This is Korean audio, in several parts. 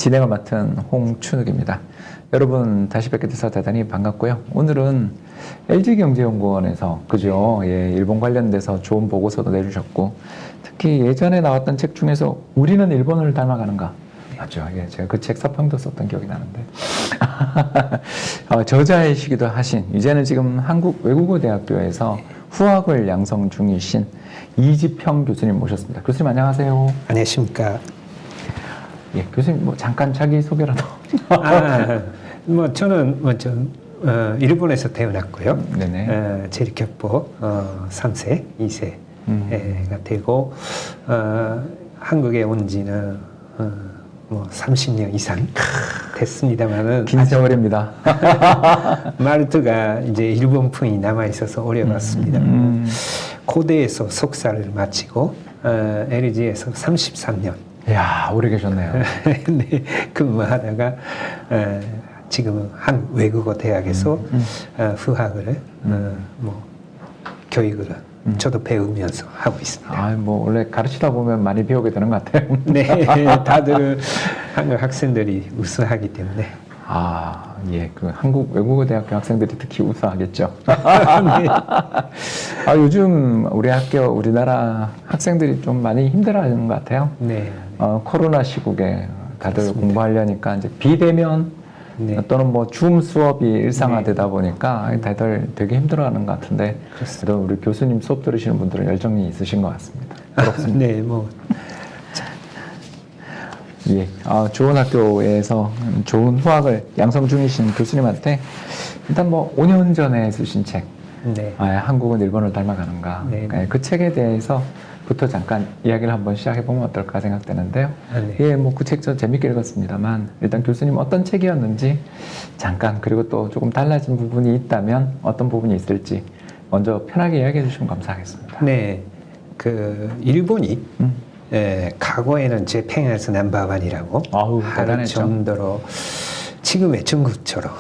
진행을 맡은 홍춘욱입니다. 여러분 다시 뵙게 돼서 대단히 반갑고요. 오늘은 LG경제연구원에서 그죠? 예, 일본 관련돼서 좋은 보고서도 내주셨고 특히 예전에 나왔던 책 중에서 우리는 일본을 닮아가는가? 맞죠. 예, 제가 그 책 서평도 썼던 기억이 나는데 저자이시기도 하신 이제는 지금 한국외국어대학교에서 후학을 양성 중이신 이지평 교수님 모셨습니다. 교수님 안녕하세요. 안녕하십니까. 예, 교수님 뭐 잠깐 자기 소개라도. 저는 일본에서 태어났고요. 네네. 제리교포 3세, 2세가 되고 한국에 온 지는 30년 이상 됐습니다만은 긴 세월입니다. 말투가 이제 일본풍이 남아 있어서 어려웠습니다. 고대에서 석사를 마치고 LG에서 33년. 이야, 오래 계셨네요. 네, 근무하다가 지금은 한국외국어대학에서 후학을 교육을 저도 배우면서 하고 있습니다. 뭐 원래 가르치다 보면 많이 배우게 되는 것 같아요. 네, 다들 한국 학생들이 우수하기 때문에. 예, 그 한국외국어대학교 학생들이 특히 우수하겠죠. 네. 요즘 우리나라 학생들이 좀 많이 힘들어하는 것 같아요. 네. 코로나 시국에 다들 그렇습니다. 공부하려니까 이제 비대면 네. 또는 뭐 줌 수업이 일상화되다 보니까 다들 되게 힘들어하는 것 같은데 그래도 우리 교수님 수업 들으시는 분들은 열정이 있으신 것 같습니다. 부럽습니다. 네, 예, 좋은 학교에서 좋은 후학을 양성 중이신 교수님한테 일단 5년 전에 쓰신 책, 네. 한국은 일본을 닮아가는가, 네. 그 책에 대해서부터 잠깐 이야기를 한번 시작해보면 어떨까 생각되는데요. 네. 예, 그 책 저 재밌게 읽었습니다만 일단 교수님 어떤 책이었는지 잠깐 그리고 또 조금 달라진 부분이 있다면 어떤 부분이 있을지 먼저 편하게 이야기해 주시면 감사하겠습니다. 네, 일본이 과거에는 제팽에서 넘버원이라고 할 대단했죠. 정도로 지금의 중국처럼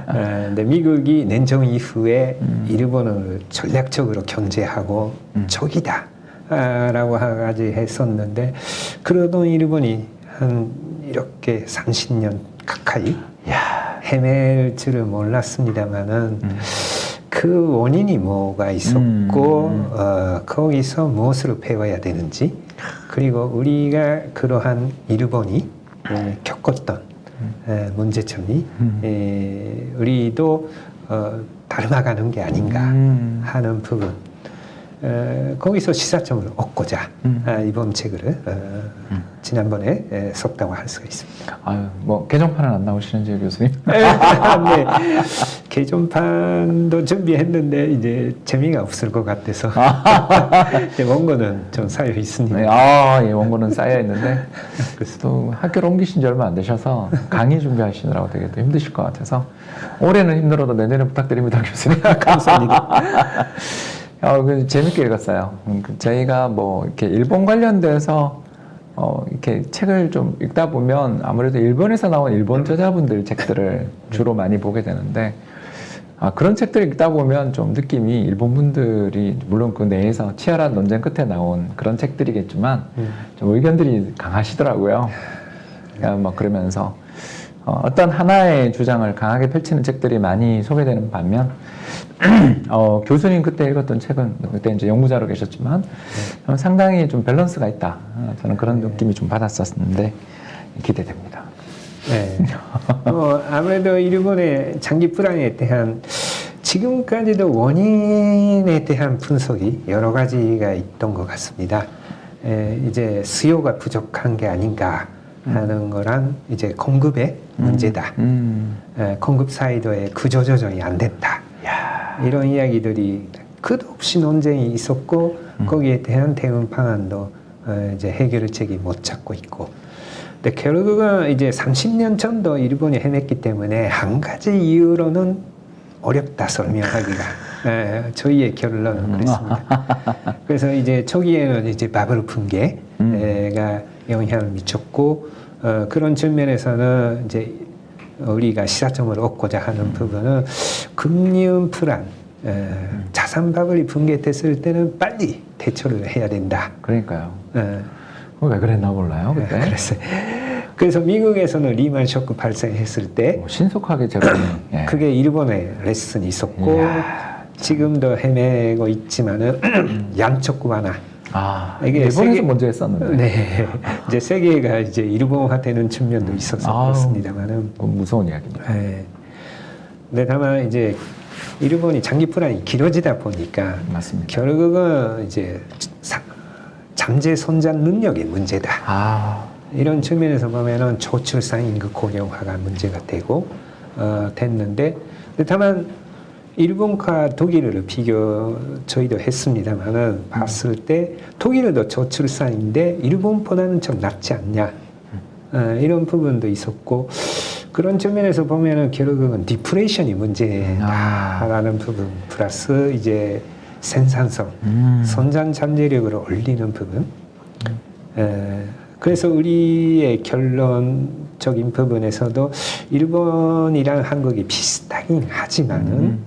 근데 미국이 냉전 이후에 일본을 전략적으로 견제하고 적이다 라고 하지 했었는데 그러던 일본이 이렇게 30년 가까이 헤맬 줄은 몰랐습니다만은 그 원인이 뭐가 있었고 거기서 무엇을 배워야 되는지 그리고 우리가 그러한 일본이 겪었던 문제점이 우리도 닮아가는 게 아닌가 하는 부분 거기서 시사점을 얻고자 이번 책을 지난번에 썼다고 할 수가 있습니다. 개정판은 안 나오시는지 교수님? 네, 개정판도 준비했는데 이제 재미가 없을 것 같아서 원고는 좀 쌓여 있습니다. 예, 원고는 쌓여 있는데 그래서 또 학교를 옮기신 지 얼마 안 되셔서 강의 준비하시느라고 되게 또 힘드실 것 같아서 올해는 힘들어도 내년에 부탁드립니다, 교수님. 감사합니다. 재밌게 읽었어요. 저희가 이렇게 일본 관련돼서 이렇게 책을 좀 읽다 보면 아무래도 일본에서 나온 일본 저자분들 책들을 주로 많이 보게 되는데 그런 책들을 읽다 보면 좀 느낌이 일본 분들이 물론 그 내에서 치열한 논쟁 끝에 나온 그런 책들이겠지만 좀 의견들이 강하시더라고요. 그러면서 어떤 하나의 주장을 강하게 펼치는 책들이 많이 소개되는 반면 교수님 그때 읽었던 책은 그때 이제 연구자로 계셨지만 상당히 좀 밸런스가 있다. 저는 그런 느낌이 좀 받았었는데 기대됩니다. 네. 아무래도 일본의 장기 불황에 대한 지금까지도 원인에 대한 분석이 여러 가지가 있던 것 같습니다. 이제 수요가 부족한 게 아닌가 하는 거랑 이제 공급의 문제다. 공급 사이드의 구조 조정이 안 됐다. 이런 이야기들이 끝없이 논쟁이 있었고 거기에 대한 대응 방안도 이제 해결책이 못 찾고 있고. 근데 결국은 이제 30년 전도 일본이 헤맸기 때문에 한 가지 이유로는 어렵다 설명하기가. 저희의 결론은 그랬습니다. 그래서 이제 초기에는 이제 바블 붕괴가 영향을 미쳤고 그런 측면에서는 이제 우리가 시사점을 얻고자 하는 부분은 금융 불안, 자산 바블이 붕괴됐을 때는 빨리 대처를 해야 된다. 그러니까요. 왜 그랬나 몰라요 그때. 그랬어요. 그래서 미국에서는 리만 쇼크 발생했을 때 신속하게 재건이. 예. 그게 일본에 레슨이 있었고 이야. 지금도 헤매고 있지만은 양쪽 완화. 아, 이게 일본에서 세계- 먼저 했었는데. 네, 이제 세계가 이제 일본화되는 측면도 있어서 아우. 그렇습니다만은. 그건 무서운 이야기입니다. 네. 근데 다만 이제 일본이 장기 플랜이 길어지다 보니까 맞습니다. 결국은 이제 잠재 선장 능력의 문제다. 아, 이런 측면에서 보면은 저출산 인구 고령화가 문제가 되고 됐는데, 근데 다만 일본과 독일을 비교 저희도 했습니다만은 봤을 때 독일도 저출산인데 일본보다는 좀 낫지 않냐, 이런 부분도 있었고, 그런 측면에서 보면은 결국은 디프레이션이 문제다라는 부분 플러스 이제 생산성, 선장 잠재력을 올리는 부분. 그래서 우리의 결론적인 부분에서도 일본이랑 한국이 비슷하긴 하지만은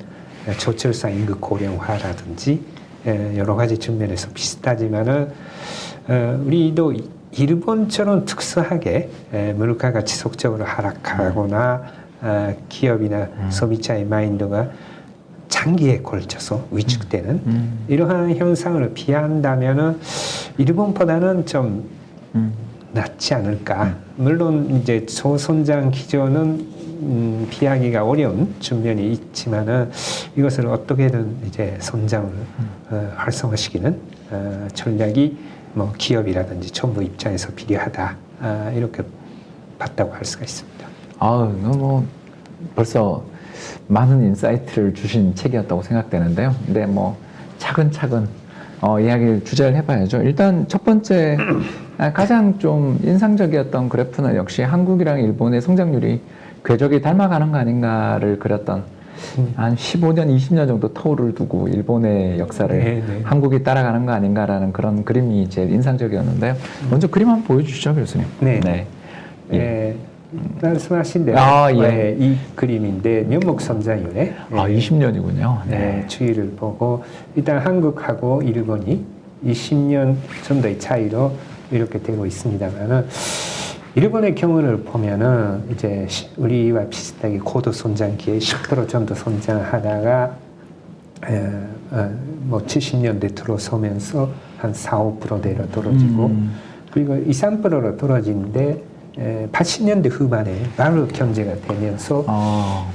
저출산 인구 고령화라든지 여러 가지 측면에서 비슷하지만은 우리도 일본처럼 특수하게 물가가 지속적으로 하락하거나 기업이나 소비자의 마인드가 장기에 걸쳐서 위축되는 이러한 현상을 피한다면은 일본보다는 좀 낫지 않을까. 물론 이제 저선장 기조는 피하기가 어려운 측면이 있지만은 이것을 어떻게든 이제 선장을 활성화시키는 전략이 뭐 기업이라든지 정부 입장에서 필요하다, 이렇게 봤다고 할 수가 있습니다. 아우, 뭐 벌써 많은 인사이트를 주신 책이었다고 생각되는데요. 근데 뭐 차근차근 이야기를 주제를 해봐야죠. 일단 첫 번째 가장 좀 인상적이었던 그래프는 역시 한국이랑 일본의 성장률이 궤적이 닮아가는 거 아닌가를 그렸던 한 15년, 20년 정도 터울을 두고 일본의 역사를 네네. 한국이 따라가는 거 아닌가라는 그런 그림이 제일 인상적이었는데요. 먼저 그림 한번 보여주시죠, 교수님. 네. 예. 예, 말씀하신 대로 이 그림인데 면목 선장률에 20년이군요. 네, 추이를 보고 일단 한국하고 일본이 20년 정도의 차이로 이렇게 되고 있습니다만은 일본의 경우를 보면은 이제 우리와 비슷하게 고도 성장기에 10% 정도 성장하다가 뭐 70년대 들어서면서 한 4, 5%대로 떨어지고 그리고 2, 3%로 떨어지는데 80년대 후반에 바로 경제가 되면서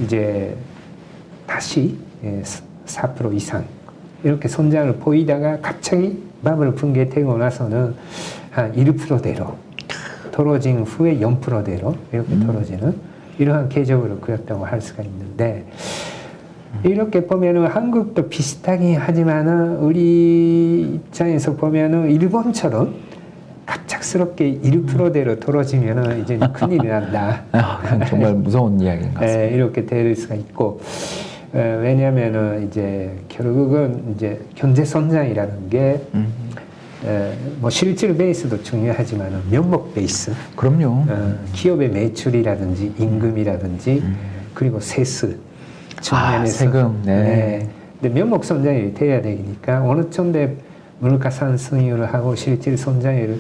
이제 다시 4% 이상 이렇게 성장을 보이다가 갑자기 바로 붕괴되고 나서는 한 1%대로 떨어진 후에 0%대로 이렇게 떨어지는 이러한 궤적으로 그렸다고 할 수가 있는데, 이렇게 보면은 한국도 비슷하긴 하지만은 우리 입장에서 보면은 일본처럼 갑작스럽게 1%대로 떨어지면은 이제 큰일이 난다. 그건 정말 무서운 이야기인 것 같습니다. 이렇게 될 수가 있고, 왜냐하면은 이제 결국은 이제 경제 성장이라는 게 뭐 실질 베이스도 중요하지만 면목 베이스, 그럼요. 기업의 매출이라든지 임금이라든지 그리고 세수 측면에서 세금, 네. 근데 면목 성장이 돼야 되니까 어느 정도의 물가 상승률을 하고 실질 성장을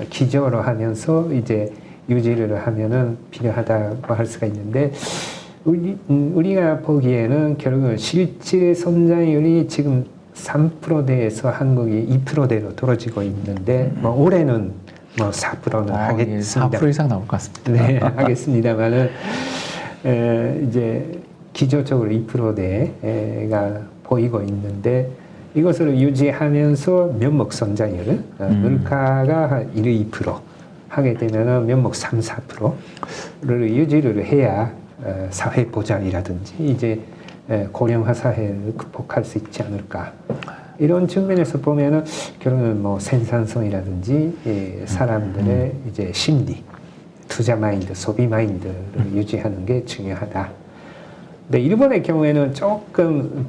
기조로 하면서 이제 유지를 하면은 필요하다고 할 수가 있는데, 우리가 보기에는 결국은 실질 성장률이 지금 3%대에서 한국이 2%대로 떨어지고 있는데, 뭐 올해는 뭐 4%는 하겠습니다. 4% 이상 나올 것 같습니다. 네, 하겠습니다만은 이제 기조적으로 2%대가 보이고 있는데, 이것을 유지하면서 면목 성장률을 물가가 한 1, 2% 하게 되면은 면목 3, 4%를 유지를 해야 사회 보장이라든지 이제 고령화 사회를 극복할 수 있지 않을까. 이런 측면에서 보면은 결국은 뭐 생산성이라든지 사람들의 이제 심리, 투자 마인드, 소비 마인드를 유지하는 게 중요하다. 근데 일본의 경우에는 조금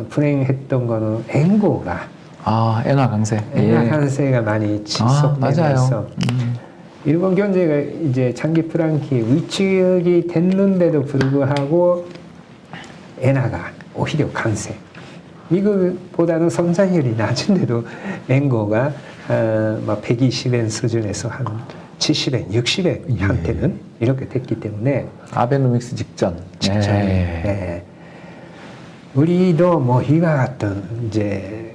불행했던 거는 엔고가 엔화 강세. 엔화 강세가 많이 지속되면서 일본 경제가 이제 장기 불황기 위축이 됐는데도 불구하고 엔화가 오히려 강세. 미국보다는 성장률이 낮은데도 엔고가 막 120엔 수준에서 한 70엔, 60엔 한테는 이렇게 됐기 때문에 아베노믹스 직전. 직전에 우리도 뭐 이와 같은 이제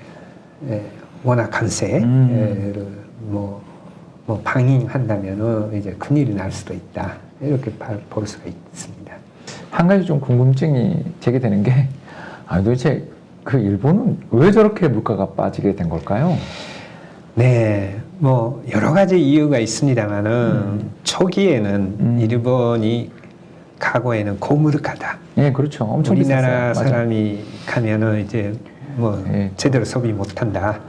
워낙 관세를 뭐 방임한다면은 이제 큰일이 날 수도 있다 이렇게 볼 수가 있습니다. 한 가지 좀 궁금증이 제기되는 게 도대체 그 일본은 왜 저렇게 물가가 빠지게 된 걸까요? 네, 뭐 여러 가지 이유가 있습니다만은 초기에는 일본이 과거에는 고물가다. 예, 그렇죠. 엄청 우리나라 비쌌어요. 사람이 가면은 이제 뭐 제대로 소비 못한다.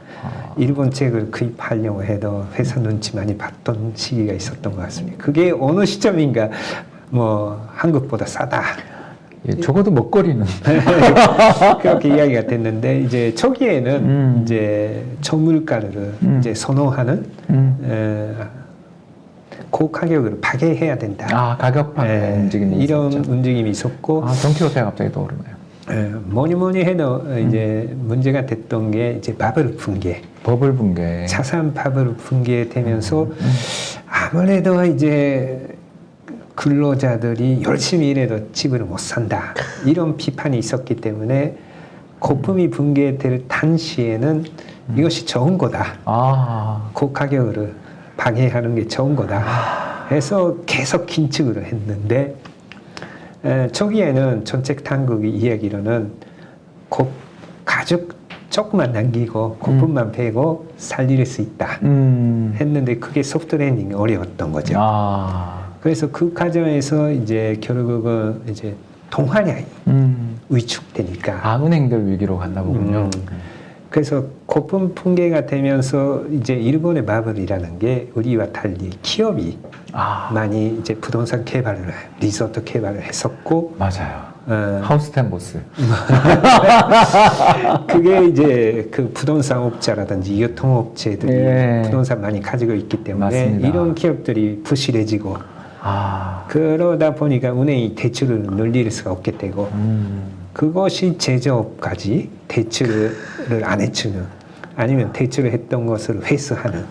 일본 책을 구입하려고 해도 회사 눈치 많이 봤던 시기가 있었던 것 같습니다. 그게 어느 시점인가 뭐 한국보다 싸다. 예, 적어도 먹거리는 그렇게 이야기가 됐는데 이제 초기에는 이제 저물가를 이제 선호하는 고가격으로 파괴해야 된다. 가격 파괴 움직임이 이런 있었죠. 움직임이 있었고 돈키호테가 갑자기 떠오르네요. 뭐니 해도 이제 문제가 됐던 게 이제 바블 붕괴, 버블 붕괴, 자산 바블 붕괴되면서 아무래도 이제 근로자들이 열심히 일해도 집을 못 산다 이런 비판이 있었기 때문에 거품이 붕괴될 당시에는 이것이 좋은 거다. 고가격으로 방해하는 게 좋은 거다. 해서 계속 긴축을 했는데 초기에는 정책 당국이 이야기로는 가죽 조금만 남기고 거품만 빼고 살릴 수 있다 했는데 그게 소프트 랜딩이 어려웠던 거죠. 그래서 그 과정에서 이제 결국은 이제 동환양이 위축되니까 은행들 위기로 갔나 보군요. 그래서 거품 붕괴가 되면서 이제 일본의 바블이라는 게 우리와 달리 기업이 많이 이제 부동산 개발을 리조트 개발을 했었고 맞아요. 하우스텐보스. 그게 이제 그 부동산 업자라든지 유통업체들이 부동산 많이 가지고 있기 때문에 맞습니다. 이런 기업들이 부실해지고 그러다 보니까 은행이 대출을 늘릴 수가 없게 되고 그것이 제조업까지 대출을 안 해주는 아니면 대출을 했던 것을 회수하는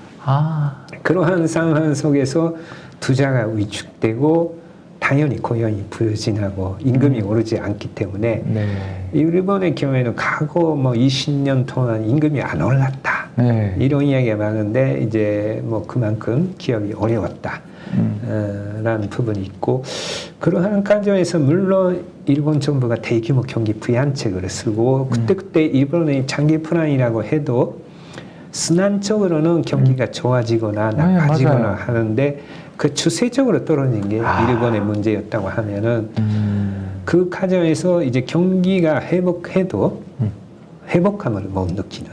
그러한 상황 속에서 투자가 위축되고 당연히 고용이 부진하고 임금이 오르지 않기 때문에 일본의 경우에는 과거 뭐 20년 동안 임금이 안 올랐다 이런 이야기가 많은데 이제 뭐 그만큼 기업이 어려웠다. 라는 부분이 있고 그러한 과정에서 물론 일본 정부가 대규모 경기 부양책을 쓰고 그때 일본의 장기 플랜이라고 해도 순환적으로는 경기가 좋아지거나 나빠지거나 하는데 그 추세적으로 떨어진 게 일본의 문제였다고 하면은 그 과정에서 이제 경기가 회복해도 회복감을 못 느끼는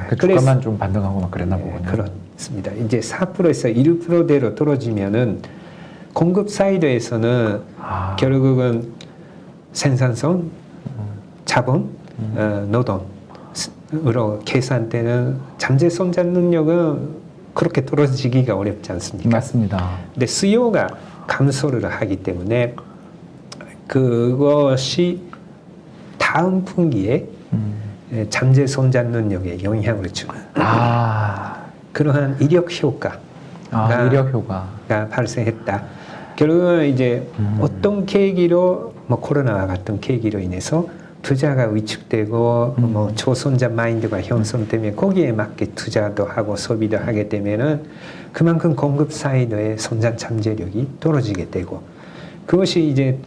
그 주가만 좀 반등하고 막 그랬나 보군요. 그렇습니다. 이제 4%에서 1%대로 떨어지면은 공급 사이드에서는 결국은 생산성, 자본, 노동으로 계산되는 잠재 손잡 능력은 그렇게 떨어지기가 어렵지 않습니까? 맞습니다. 근데 수요가 감소를 하기 때문에 그것이 다음 분기에 잠재 손잡 능력에 영향을 주는 그러한 이력 효과가 이력 효과가 발생했다. 결국은 이제 어떤 계기로 뭐 코로나와 같은 계기로 인해서 투자가 위축되고 뭐 초손잡 마인드가 형성되면 거기에 맞게 투자도 하고 소비도 하게 되면은 그만큼 공급 사이드의 손잡 잠재력이 떨어지게 되고 그것이 이제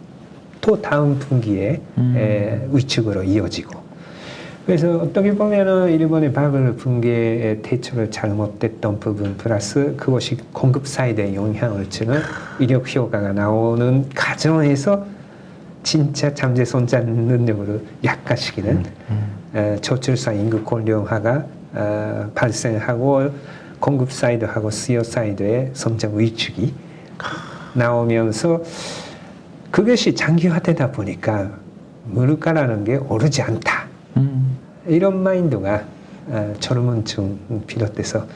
또 다음 분기에 위축으로 이어지고 그래서 어떻게 보면은 일본의 바블 붕괴의 대처를 잘못됐던 부분 플러스 그것이 공급 사이드에 영향을 주는 이력 효과가 나오는 과정에서 진짜 잠재 손잡 능력을 약화시키는 저출산 인구 고령화가 발생하고 공급 사이드하고 수요 사이드의 손잡 위축이 나오면서 그것이 장기화되다 보니까 물가라는 게 오르지 않다. 이런 마인드가 젊은층 비롯해서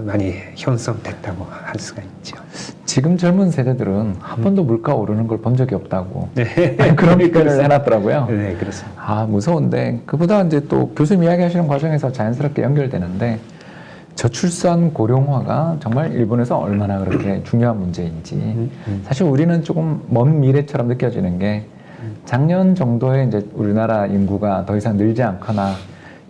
많이 형성됐다고 할 수가 있죠. 지금 젊은 세대들은 한 번도 물가 오르는 걸 본 적이 없다고 그런 표현을 해놨더라고요. 네, 그렇습니다. 무서운데 그보다 이제 또 교수님 이야기하시는 과정에서 자연스럽게 연결되는데 저출산 고령화가 정말 일본에서 얼마나 그렇게 중요한 문제인지 사실 우리는 조금 먼 미래처럼 느껴지는 게 작년 정도에 이제 우리나라 인구가 더 이상 늘지 않거나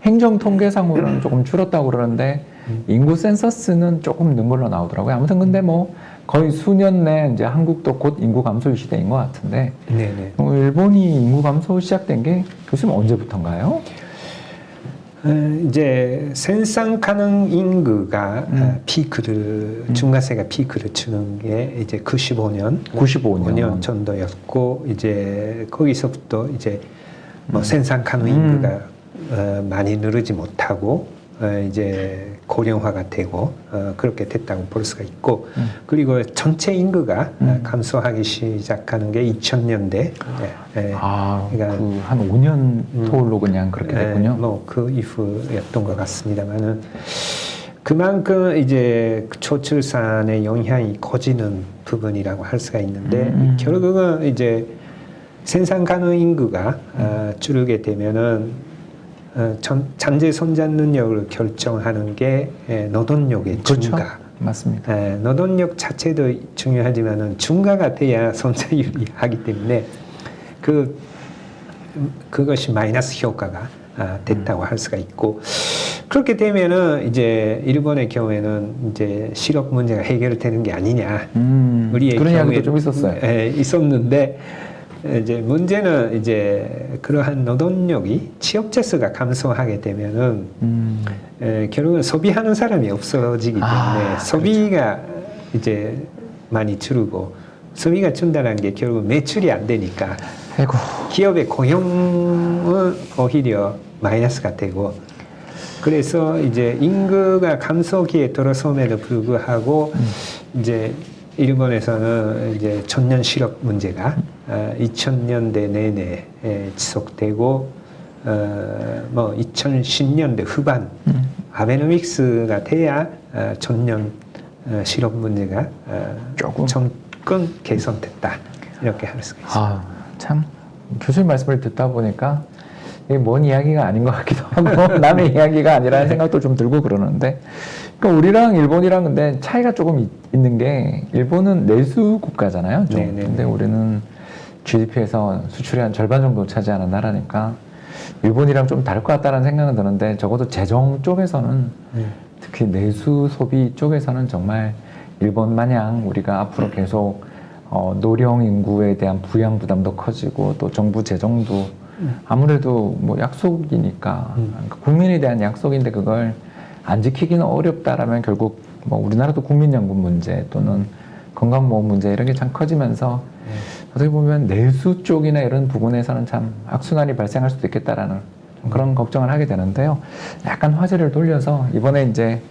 행정 통계상으로는 조금 줄었다고 그러는데 인구 센서스는 조금 는 걸로 나오더라고요. 아무튼 근데 뭐 거의 수년 내 이제 한국도 곧 인구 감소 시대인 것 같은데 네네. 일본이 인구 감소 시작된 게 교수님 언제부터인가요? 이제 생산 가능 인구가 피크를 중과세가 피크를 치는 게 이제 95년 5년 정도였고 이제 거기서부터 이제 뭐 생산 가능 인구가 많이 누르지 못하고 이제 고령화가 되고 그렇게 됐다고 볼 수가 있고 그리고 전체 인구가 감소하기 시작하는 게 2000년대 그러니까 그 한 5년 토로 그냥 그렇게 됐군요. 뭐 그 이후였던 것 같습니다만은 그만큼 이제 저출산의 영향이 커지는 부분이라고 할 수가 있는데 결국은 이제 생산 가능 인구가 줄게 되면은 잠재 손잡 능력을 결정하는 게 노동력의 증가. 그렇죠. 맞습니다. 노동력 자체도 중요하지만은 증가가 돼야 손자율이 하기 때문에 그것이 마이너스 효과가 됐다고 할 수가 있고 그렇게 되면은 이제 일본의 경우에는 이제 실업 문제가 해결되는 게 아니냐. 우리의 그런 경우에 이야기도 좀 있었어요. 있었는데. 이제 문제는 이제 그러한 노동력이 취업자 수가 감소하게 되면은 결국은 소비하는 사람이 없어지기 때문에 소비가 이제 많이 줄고 소비가 준다는 게 결국 매출이 안 되니까 기업의 고용은 오히려 마이너스가 되고 그래서 이제 인구가 감소기에 들어섬에도 불구하고 이제 일본에서는 이제 천년 실업 문제가 2000년대 내내 지속되고 뭐 2010년대 후반 아베노믹스가 돼야 천년 실업 문제가 조금 개선됐다 이렇게 할 수가 있습니다. 참 교수님 말씀을 듣다 보니까 이게 뭔 이야기가 아닌 것 같기도 하고 남의 이야기가 아니라는 생각도 좀 들고 그러는데 그러니까 우리랑 일본이랑 근데 차이가 조금 있는 게 일본은 내수 국가잖아요. 좀. 근데 우리는 GDP에서 수출의 한 절반 정도 차지하는 나라니까 일본이랑 좀 다를 것 같다는 생각은 드는데 적어도 재정 쪽에서는 특히 내수 소비 쪽에서는 정말 일본 마냥 우리가 앞으로 계속 노령 인구에 대한 부양 부담도 커지고 또 정부 재정도 아무래도 뭐 약속이니까 국민에 대한 약속인데 그걸 안 지키기는 어렵다라면 결국 뭐 우리나라도 국민연금 문제 또는 건강보험 문제 이런 게 참 커지면서 어떻게 보면 내수 쪽이나 이런 부분에서는 참 악순환이 발생할 수도 있겠다라는 그런 걱정을 하게 되는데요. 약간 화제를 돌려서 이번에 이제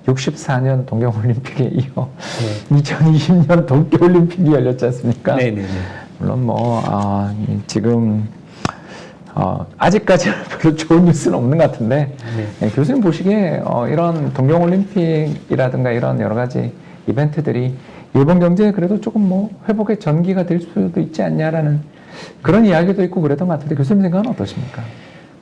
64년 동경올림픽에 이어 2020년 도쿄올림픽이 열렸지 않습니까? 네네네. 물론 뭐 지금 아직까지는 별로 좋은 뉴스는 없는 것 같은데 교수님 보시기에 이런 동경올림픽이라든가 이런 여러 가지 이벤트들이 일본 경제에 그래도 조금 뭐 회복의 전기가 될 수도 있지 않냐라는 그런 이야기도 있고 그랬던 것 같은데 교수님 생각은 어떠십니까?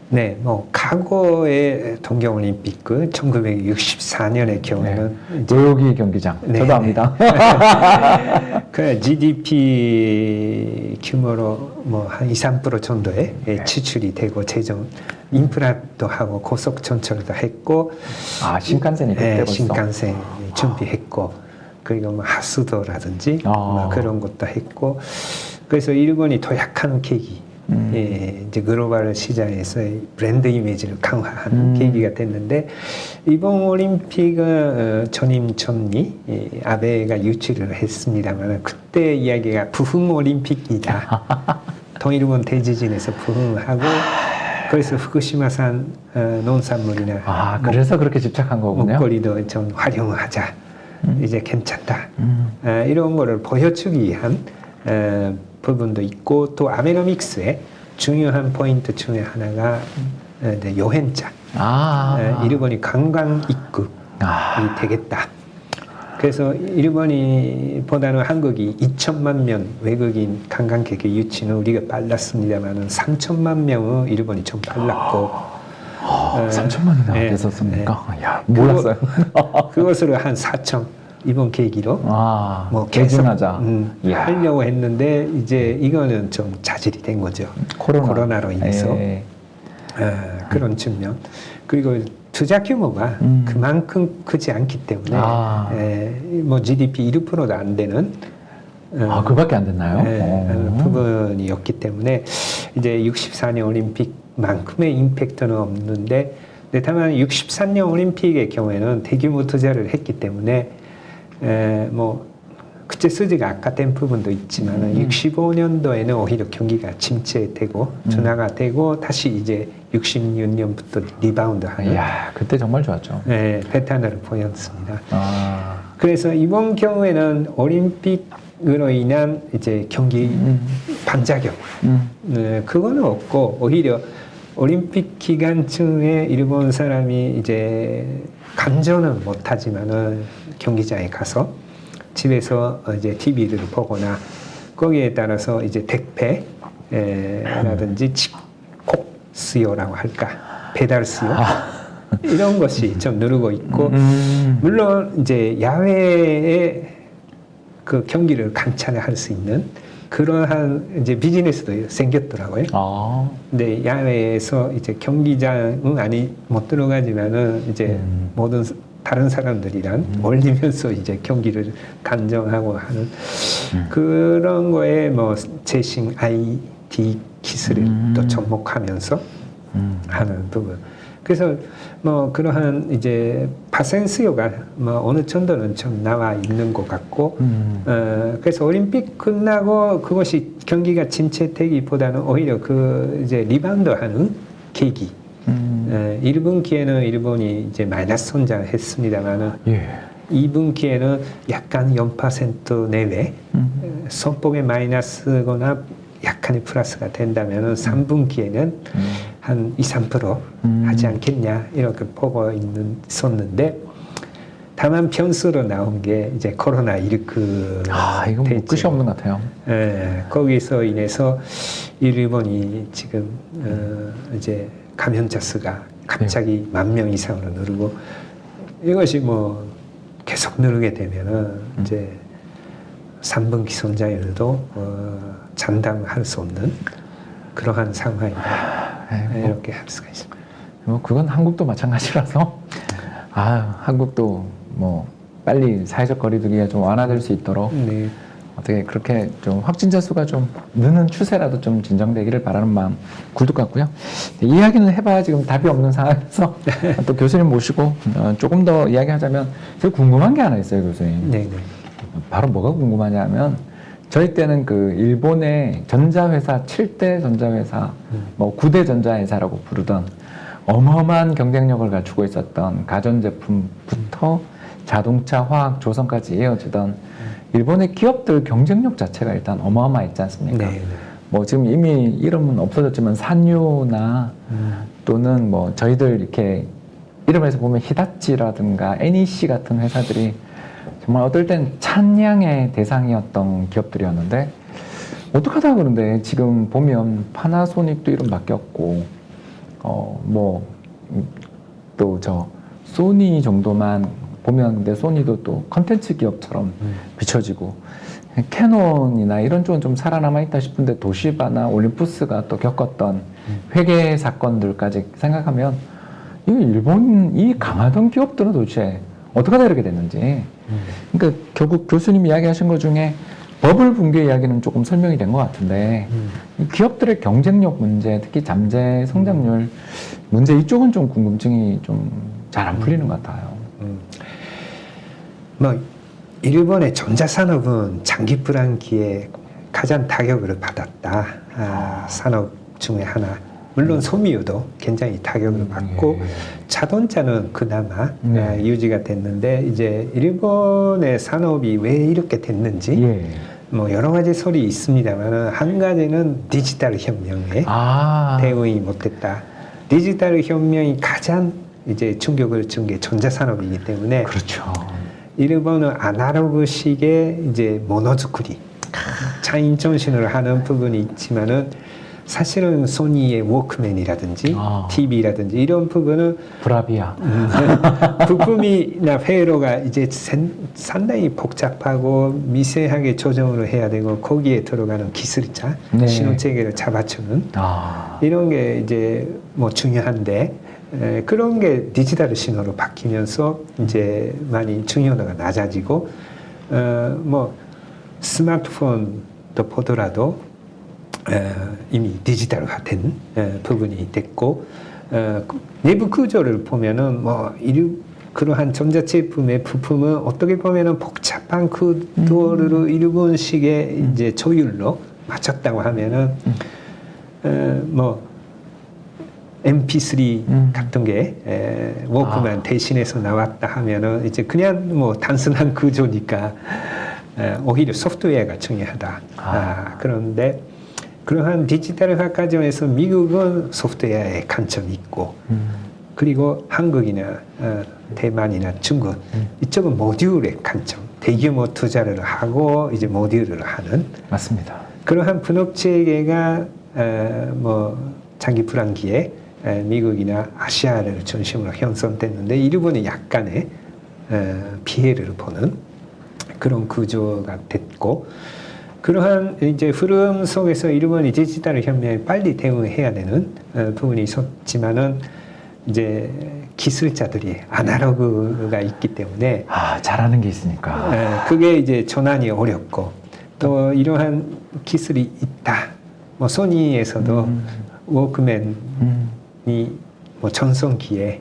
네, 뭐 과거의 동경올림픽 그 1964년의 경우에는 요요기 경기장 저도 압니다. 그 GDP 규모로 뭐 한 2~3% 정도의 지출이 되고 재정 인프라도 하고 고속 전철도 했고 신칸센이 그때 신칸센 준비했고 그리고 뭐 하수도라든지 뭐 그런 것도 했고 그래서 일본이 도약하는 계기 이제 글로벌 시장에서의 브랜드 이미지를 강화하는 계기가 됐는데 이번 올림픽은 전임 총리 아베가 유치를 했습니다만 그때 이야기가 부흥 올림픽이다. 동일본 대지진에서 부흥하고 그래서 후쿠시마산 농산물이나 그래서 그렇게 집착한 거군요. 먹거리도 좀 활용하자. 이제 괜찮다. 이런 거를 보여주기 위한 부분도 있고 또 아베노믹스의 중요한 포인트 중에 하나가 여행자 일본이 관광 입국이 되겠다. 그래서 일본이보다는 한국이 2천만 명 외국인 관광객의 유치는 우리가 빨랐습니다만은 3천만 명은 일본이 좀 빨랐고 3천만 원이나 네. 됐었습니까? 야, 몰랐어요. 그것으로 한 4천 이번 계기로 뭐 계속 개진하자. 이야. 하려고 했는데 이제 이거는 좀 자질이 된 거죠. 코로나로 인해서 그런 측면. 그리고 투자 규모가 그만큼 크지 않기 때문에 뭐 GDP 1%도 안 되는 그밖에 안 됐나요? 부분이었기 때문에 이제 64년 올림픽만큼의 임팩트는 없는데, 다만 63년 올림픽의 경우에는 대규모 투자를 했기 때문에 뭐 그때 쓰지가 아까된 부분도 있지만 65년도에는 오히려 경기가 침체되고 둔화가 되고 다시 이제 66년부터 리바운드하는. 이야, 그때 정말 좋았죠. 패턴을 보였습니다. 그래서 이번 경우에는 올림픽으로 인한 이제 경기 반작용 그거는 없고, 오히려 올림픽 기간중에 일본 사람이 이제 간전은 못하지만은 경기장에 가서 집에서 이제 TV를 보거나 거기에 따라서 이제 택배라든지 집콕 수요라고 할까, 배달 수요 이런 것이 좀 누르고 있고, 물론 이제 야외에 그 경기를 관찰할 수 있는 그러한 이제 비즈니스도 생겼더라고요. 근데 야외에서 이제 경기장은 아니 못 들어가지만은 이제 모든 다른 사람들이랑 어울리면서 이제 경기를 관전하고 하는 그런 거에 뭐 최신 IT 기술을 또 접목하면서 하는 부분. 그래서 뭐 그러한 이제 파생 수요가 뭐 어느 정도는 좀 나와 있는 것 같고, 그래서 올림픽 끝나고 그것이 경기가 침체되기보다는 오히려 그 이제 리바운드하는 계기. 1분기에는 일본이 이제 마이너스 성장했습니다만은 2분기에는 약간 0% 내외, 소폭의 마이너스거나 약간의 플러스가 된다면은 3분기에는 한 2, 3% 하지 않겠냐 이렇게 보고 있었는데, 다만 변수로 나온 게 이제 코로나19. 이건 뭐 끝이 없는 것 같아요. 거기서 인해서 일본이 지금 이제 감염자 수가 갑자기 10,000명 이상으로 누르고, 이것이 뭐 계속 누르게 되면은 이제 3분기 성장률도 장담할 수 없는 그러한 상황이다. 이렇게 할 수가 있습니다. 뭐 그건 한국도 마찬가지라서 한국도 뭐 빨리 사회적 거리두기가 좀 완화될 수 있도록 어떻게 그렇게 좀 확진자 수가 좀 느는 추세라도 좀 진정되기를 바라는 마음 굴뚝 같고요. 이야기는 해봐야 지금 답이 없는 상황에서 또 교수님 모시고 조금 더 이야기하자면 제가 궁금한 게 하나 있어요, 교수님. 바로 뭐가 궁금하냐면, 저희 때는 그 일본의 전자회사 7대 전자회사, 뭐 9대 전자회사라고 부르던 어마어마한 경쟁력을 갖추고 있었던 가전제품부터 자동차, 화학, 조선까지 이어지던 일본의 기업들 경쟁력 자체가 일단 어마어마했지 않습니까? 뭐 지금 이미 이름은 없어졌지만 산유나 또는 뭐 저희들 이렇게 이름에서 보면 히다치라든가 NEC 같은 회사들이 정말 어떨 땐 찬양의 대상이었던 기업들이었는데, 어떡하다 그런데 지금 보면 파나소닉도 이름 바뀌었고, 뭐 또 저 소니 정도만 보면 근데 소니도 또 컨텐츠 기업처럼 비춰지고, 캐논이나 이런 쪽은 좀 살아남아 있다 싶은데 도시바나 올림푸스가 또 겪었던 회계 사건들까지 생각하면 이 일본 이 강하던 기업들은 도대체 어떻게 하다 이렇게 됐는지. 그러니까 결국 교수님 이야기하신 것 중에 버블 붕괴 이야기는 조금 설명이 된 것 같은데, 이 기업들의 경쟁력 문제, 특히 잠재 성장률 문제, 이쪽은 좀 궁금증이 좀 잘 안 풀리는 것 같아요. 뭐 일본의 전자산업은 장기 불황기에 가장 타격을 받았다. 산업 중에 하나. 물론 소미유도 굉장히 타격을 받고 자동차는 그나마 유지가 됐는데, 이제 일본의 산업이 왜 이렇게 됐는지 뭐 여러 가지 소리 있습니다만, 한 가지는 디지털 혁명에 대응이 못했다. 디지털 혁명이 가장 이제 충격을 준 게 전자산업이기 때문에, 일본은 아날로그식의 이제 모노즈쿠리, 차인 정신으로 하는 부분이 있지만은 사실은 소니의 워크맨이라든지 아. TV라든지 이런 부분은 브라비아. 부품이나 회로가 이제 상당히 복잡하고 미세하게 조정을 해야 되고 거기에 들어가는 기술자, 네. 신호 체계를 잡아주는 아. 이런 게 이제 뭐 중요한데 그런 게 디지털 신호로 바뀌면서 이제 많이 중요도가 낮아지고 뭐 스마트폰도 보더라도 이미 디지털화된 부분이 됐고 내부 구조를 보면은 뭐 그러한 전자제품의 부품은 어떻게 보면은 복잡한 구도로 일본식의 이제 조율로 맞췄다고 하면은 뭐 MP3 같은 게 워크맨 대신해서 나왔다 하면은 이제 그냥 뭐 단순한 구조니까 오히려 소프트웨어가 중요하다. 그런데 그러한 디지털화 과정에서 미국은 소프트웨어의 관점이 있고 그리고 한국이나 대만이나 중국 이쪽은 모듈의 관점, 대규모 투자를 하고 이제 모듈을 하는 맞습니다. 그러한 분업 체계가 뭐 장기 불황기에 미국이나 아시아를 중심으로 형성됐는데 일본은 약간의 피해를 보는 그런 구조가 됐고 그러한 이제 흐름 속에서 일본이 디지털 혁명에 빨리 대응해야 되는 부분이 있었지만은 이제 기술자들이 아날로그가 있기 때문에 잘하는 게 있으니까. 그게 이제 전환이 어렵고 또 이러한 기술이 있다. 뭐 소니에서도 워크맨이 뭐 전성기에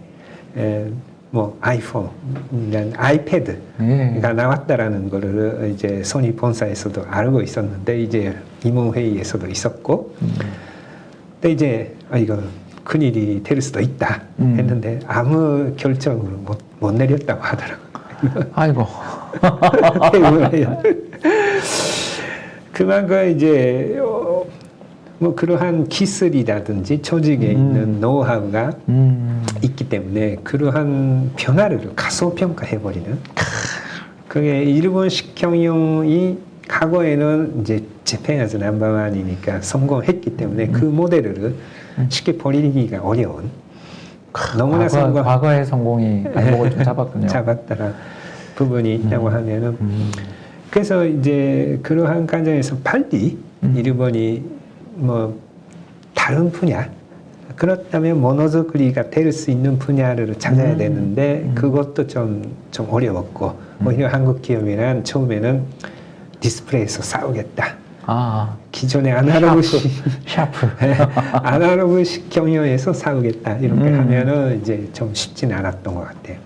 뭐 아이폰이란 아이패드가 나왔다라는 거를 이제 소니 본사에서도 알고 있었는데 이제 임원회의에서도 있었고 근데 이제 이거 큰일이 될 수도 있다 했는데 아무 결정을 못 내렸다고 하더라고요. 아이고. 그만큼 이제 뭐 그러한 기술이라든지 조직에 있는 노하우가 있기 때문에 그러한 변화를 가소평가해버리는 그게 일본식 경영이 과거에는 이제 재팬에서 넘버원이니까 성공했기 때문에 그 모델을 쉽게 버리기가 어려운 너무나 과거의 성공이 발목을 좀 잡았군요. 잡았다라 부분이 있다고 하면은 그래서 이제 그러한 과정에서 빨리 일본이 뭐 다른 분야 그렇다면 모노づくり가 될 수 있는 분야를 찾아야 되는데 그것도 좀 어려웠고 오히려 한국 기업이란 처음에는 디스플레이에서 싸우겠다. 기존의 아날로그식 샤프. 아날로그식 경영에서 싸우겠다 이렇게 하면은 이제 좀 쉽지는 않았던 것 같아요.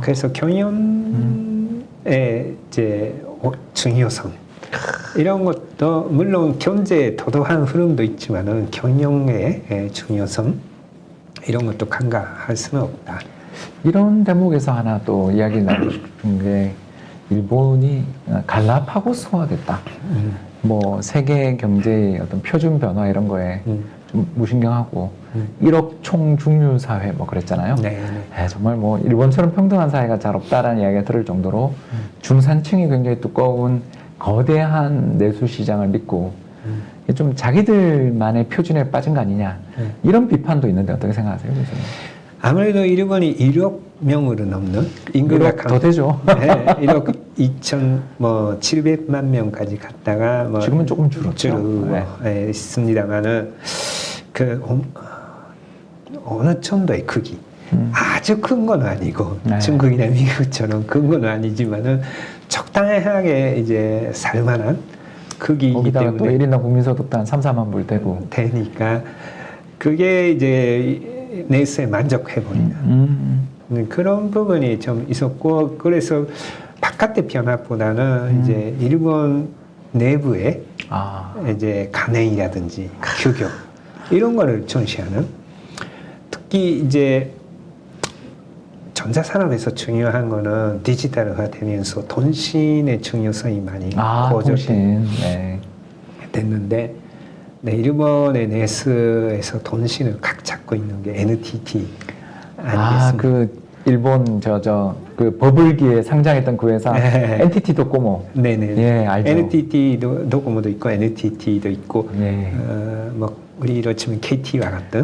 그래서 경영의 이제 중요성 이런 것도 물론 경제에 도도한 흐름도 있지만은 경영의 중요성 이런 것도 간과할 수는 없다. 이런 대목에서 하나 또 이야기 나누고 싶은 게 일본이 갈라파고스화됐다. 뭐 세계 경제의 어떤 표준 변화 이런 거에 좀 무신경하고 1억 총중류 사회 뭐 그랬잖아요. 정말 뭐 일본처럼 평등한 사회가 잘 없다라는 이야기가 들을 정도로 중산층이 굉장히 두꺼운 거대한 내수 시장을 믿고 좀 자기들만의 표준에 빠진 거 아니냐 이런 비판도 있는데 어떻게 생각하세요, 교수님? 아무래도 일본이 1억 명으로 넘는 인구가 더 되죠. 1억 2,700만 명까지 갔다가 뭐 지금은 조금 줄었죠. 있습니다만은 그 어느 정도의 크기 아주 큰 건 아니고 중국이나 미국처럼 큰 건 아니지만은 적당하게 이제 살만한 크기이기 거기다가 때문에 또 1인당 국민소득도 한 3, 4만 불 되고 되니까 그게 이제 내수에 만족해버리는 그런 부분이 좀 있었고 그래서 바깥의 변화보다는 이제 일본 내부의 이제 간행이라든지 규격 이런 거를重視하는 특히 이제 전자산업에서 중요한 거는 디지털화 되면서 돈신의 중요성이 많이 됐는데 일본의 내수에서 돈신을 각 잡고 있는 게 NTT 아니겠습니까? 그 일본 그 버블기에 상장했던 그 회사 네. NTT 도코모. 네네. 예, 알죠. NTT도 도코모도 있고 NTT도 있고 예. 뭐 우리로 치면 KT와 같은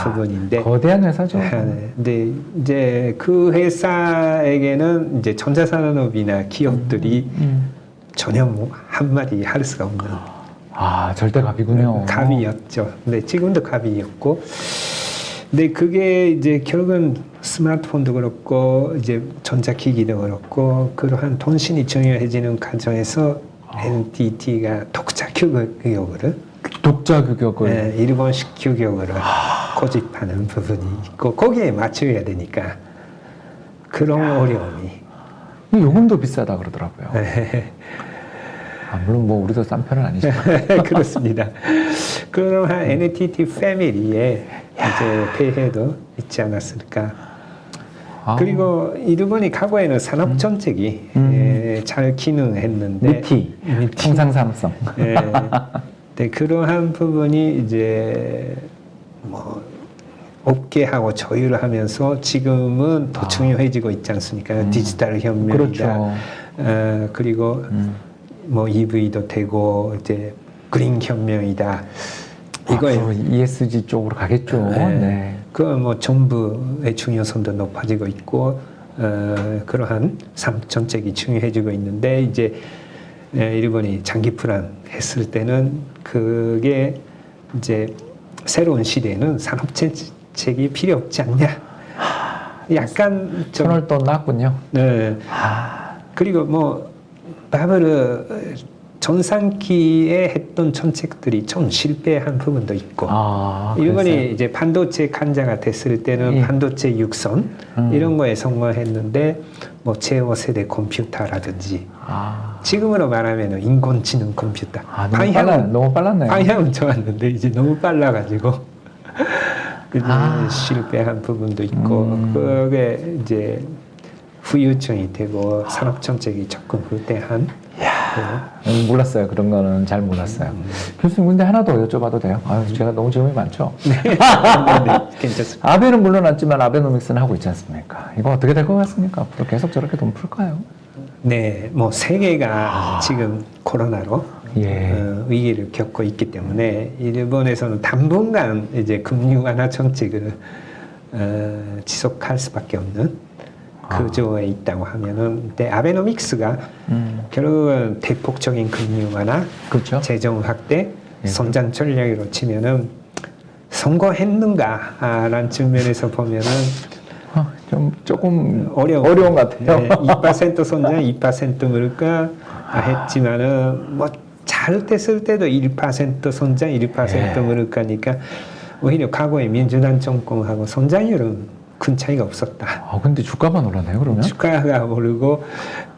부분인데 거대한 회사죠. 네. 근데 이제 그 회사에게는 이제 전자산업이나 기업들이 전혀 뭐 한마디 할 수가 없는 절대 갑이군요. 갑이었죠. 근데 지금도 갑이었고, 근데 그게 이제 결국은 스마트폰도 그렇고 이제 전자기기도 그렇고 그러한 통신이 중요해지는 과정에서 NTT가 독자 규격을 독자 규격을 일본식 규격을 고집하는 부분이 있고 거기에 맞춰야 되니까 그런 어려움이 요금도 비싸다 그러더라고요. 물론 뭐 우리도 싼 편은 아니지만. 그렇습니다. 그러한 NTT 패밀리에 이제 폐해도 있지 않았을까. 그리고 일본이 과거에는 산업 정책이 잘 기능했는데 미티, 통상산업성. 네, 그러한 부분이 이제 뭐 업계하고 조율을 하면서 지금은 더 중요해지고 있지 않습니까? 디지털 혁명이다. 그렇죠. 그리고 뭐 EV도 되고 이제 그린 혁명이다. 이거에 ESG 쪽으로 가겠죠. 네. 그 뭐 정부의 중요성도 높아지고 있고 그러한 산업 정책이 중요해지고 있는데 이제 일본이 장기 플랜 했을 때는 그게 이제 새로운 시대에는 산업 정책이 필요 없지 않냐. 약간 좀 손을 또 놨군요. 네. 그리고 뭐 바브ル전산기에 했던 정책들이 좀 실패한 부분도 있고 일본이 그랬어요? 이제 반도체 간자가 됐을 때는 반도체 육선 이런 거에 성공했는데 뭐 제어 세대 컴퓨터라든지 지금으로 말하면 인공지능 컴퓨터 너무 빨랐네요. 방향은 좋았는데 이제 너무 빨라가지고 이제 실패한 부분도 있고 그게 이제 후유증이 되고 산업 정책이 조금 후퇴한. 몰랐어요. 그런 거는 잘 몰랐어요. 교수님 근데 하나 더 여쭤봐도 돼요? 제가 너무 질문이 많죠? 네, 괜찮습니다. 아베는 물러났지만 아베노믹스는 하고 있지 않습니까? 이거 어떻게 될 것 같습니까? 앞으로 계속 저렇게 돈 풀까요? 네, 뭐 세계가 지금 코로나로 위기를 겪고 있기 때문에 일본에서는 당분간 이제 금융 완화 정책을 지속할 수밖에 없는 구조에 있다고 하면은, 근데 아베노믹스가 결국은 대폭적인 금융 완화, 그렇죠. 재정 확대, 성장 전략으로 치면은 성공했는가라는 측면에서 보면은 조금 어려운 것 같아요. 네, 2% 성장, 2% 물가 했지만은 뭐 잘 됐을 때도 1% 성장, 1% 물가니까 오히려 과거의 민주당 정권하고 성장률은 큰 차이가 없었다. 근데 주가만 올랐네요, 그러면? 주가가 오르고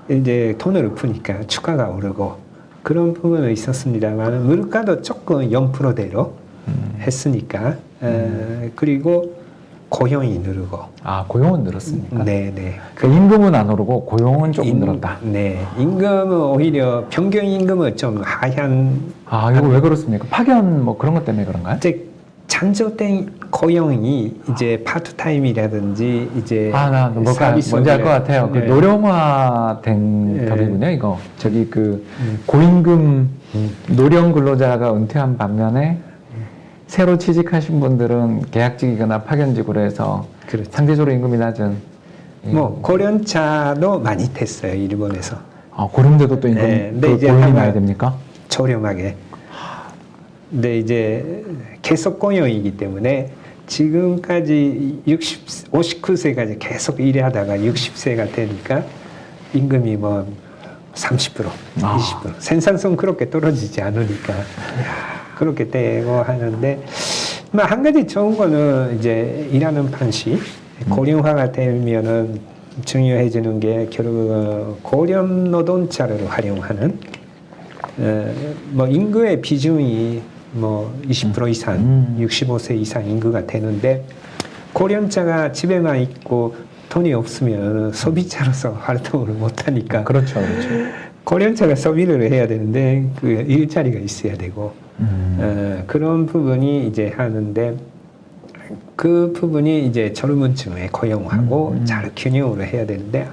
이제 돈을 푸니까 주가가 오르고 그런 부분은 있었습니다만 물가도 조금 0%대로 했으니까 그리고 고용이 늘고. 고용은 늘었습니까? 네네. 임금은 안 오르고 고용은 조금 늘었다. 네. 임금은 오히려 평균 임금은 좀 하향. 이거 왜 그렇습니까? 파견 뭐 그런 것 때문에 그런가요? 이제 장조된 고용이 이제 파트타임이라든지 이제 뭔지 알 것 같아요. 그 노령화된 격이군요, 이거. 고임금 노령 근로자가 은퇴한 반면에 새로 취직하신 분들은 계약직이거나 파견직으로 해서 상대적으로 임금이 낮은. 뭐 고령차도 많이 됐어요, 일본에서. 고령자도 또 임금 고용이 많이 됩니까? 저렴하게. 근데 이제 계속 고용이기 때문에 지금까지 59세까지 계속 일하다가 60세가 되니까 임금이 뭐 30%, 20% 생산성 그렇게 떨어지지 않으니까 그렇게 되고 하는데 한 가지 좋은 거는 이제 일하는 방식 고령화가 되면은 중요해지는 게 결국 고령 노동자를 활용하는 뭐 인구의 비중이 뭐 20% 이상, 65세 이상 인구가 되는데 고령자가 집에만 있고 돈이 없으면 소비자로서 활동을 못 하니까 그렇죠. 고령자가 소비를 해야 되는데 그 일자리가 있어야 되고 그런 부분이 이제 하는데 그 부분이 이제 젊은 층에 고용하고 잘 균형을 해야 되는데,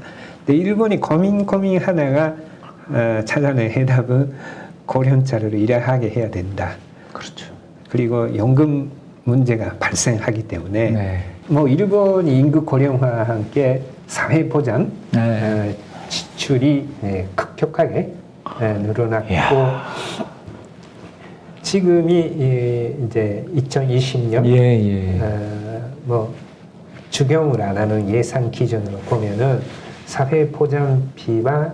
근데 일본이 고민하다가 찾아낸 해답은 고령자를 일하게 해야 된다. 그렇죠. 그리고 연금 문제가 발생하기 때문에 네. 뭐 일본이 인구 고령화와 함께 사회 보장 네. 지출이 급격하게 늘어났고 이야. 지금이 이제 2020년 예. 뭐 적용을 안 하는 예산 기준으로 보면은 사회 보장비와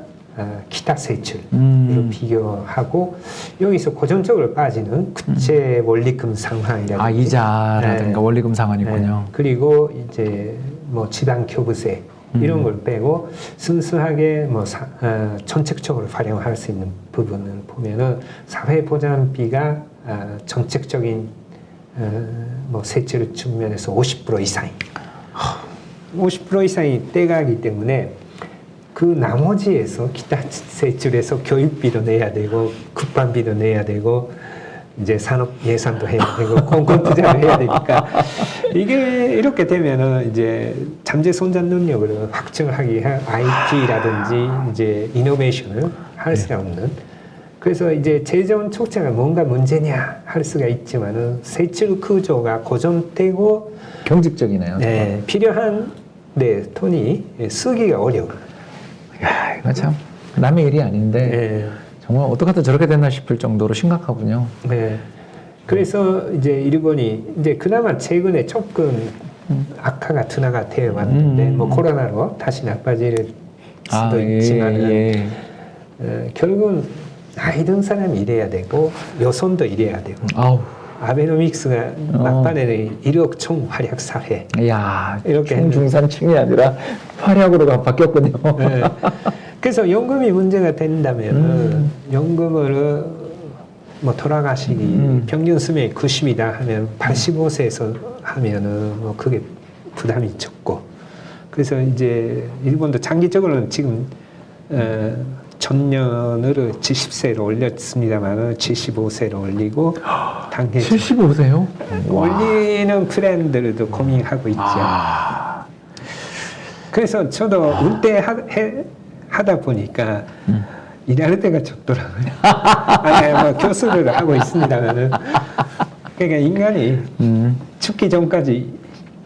기타 세출을 비교하고 여기서 고정적으로 빠지는 국제 원리금 상환이라든지 아, 이자라든가 원리금 상환이 있군요. 그리고 이제 뭐 지방 교부세 이런 걸 빼고 순수하게 뭐 정책적으로 활용할 수 있는 부분을 보면은 사회 보장비가 정책적인 뭐 세출 측면에서 50% 이상이 50% 이상이 떼가기 때문에 그 나머지에서 기타 세출에서 교육비도 내야 되고 국방비도 내야 되고 이제 산업 예산도 해야 되고 공공 투자를 해야 되니까 이게 이렇게 되면은 이제 잠재 손자 능력을 확증하기 위한 IT라든지 이제 이노베이션을 할 수 없는, 그래서 이제 재정 촉진가 뭔가 문제냐 할 수가 있지만은 세출 구조가 고정되고 경직적이네요. 네, 필요한 돈이 쓰기가 어려워. 야, 이거 참 남의 일이 아닌데 네. 정말 어떻게 하다 저렇게 됐나 싶을 정도로 심각하군요. 네. 그래서 이제 일본이 이제 그나마 최근에 조금 악화가 둔화가 되어 왔는데 뭐 코로나로 다시 나빠질 수도 있지만 결국은 나이 든 사람이 일해야 되고 여성도 일해야 되고 아우. 아베노믹스가 막판에는 1억 총 활약 사회 이야, 이렇게 중산층이 아니라 활약으로 바뀌었군요. 네. 그래서 연금이 문제가 된다면 연금을 뭐 돌아가시기 평균 수명이 90이다 하면 85세에서 하면은 뭐 그게 부담이 적고, 그래서 이제 일본도 장기적으로는 지금 전년으로 70세로 올렸습니다만은 75세로 올리고 당해 75세요? 올리는 브랜드들도 고민하고 있죠. 그래서 저도 하다 보니까 일할 때가 적더라고요. 아니, 뭐 교수를 하고 있습니다만은 그러니까 인간이 죽기 전까지